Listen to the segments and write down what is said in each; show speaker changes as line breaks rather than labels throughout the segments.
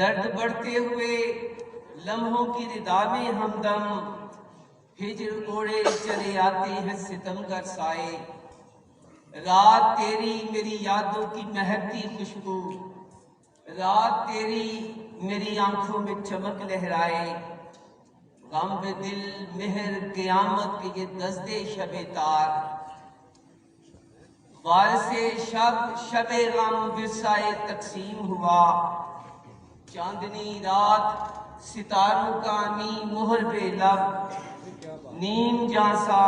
درد بڑھتے ہوئے لمحوں کی ردا میں ہمدم، ہجر اوڑے چلے آتے ہیں ستمگر سائے، رات تیری میری یادوں کی مہکتی خوشبو، رات تیری میری آنکھوں میں چمک لہرائے، غم بے دل مہر قیامت کے یہ دزدے شب تار، وارث شب شب غم ورثہ تقسیم ہوا، چاندنی رات ستاروں کا نیم مہر بے لب، نیم جانسا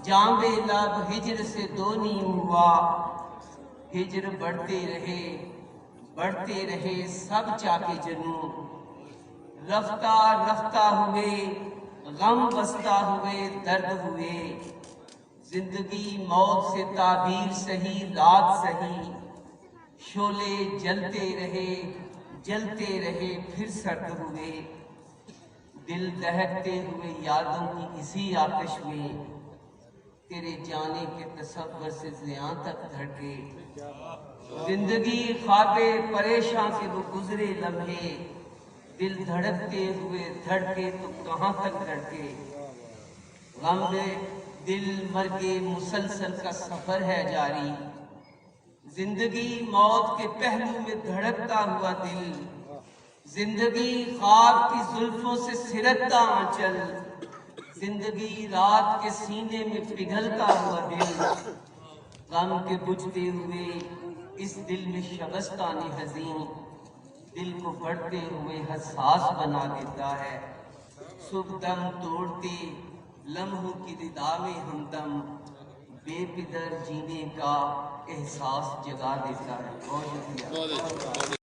جام بے لب ہجر سے دو نیم ہوا، ہجر بڑھتے رہے سب چاکے جنوں، رفتہ رفتہ ہوئے غم بستہ ہوئے درد ہوئے، زندگی موت سے تعبیر سہی رات سہی، شعلے جلتے رہے پھر سرد ہوئے، دل دہکتے ہوئے یادوں کی اسی آتش میں، تیرے جانے کے تصور سے زیاں تک دھڑکے، زندگی خواب پریشاں کے وہ گزرے لمحے، دل دھڑکتے ہوئے دھڑکے تو کہاں تک دھڑکے، غم دل مرگے مسلسل کا سفر ہے جاری، زندگی موت کے پہلو میں دھڑکتا ہوا دل، زندگی خواب کی زلفوں سے سرکتا آنچل، زندگی رات کے سینے میں پگھلتا ہوا دل، غم کے بجھتے ہوئے اس دل میں شبستان حزین، دل کو بڑھتے ہوئے حساس بنا دیتا ہے، صبح دم توڑتے لمحوں کی ردا میں ہمدم، بے پدر جینے کا احساس جگا دیتا ہے۔ بہت شکریہ۔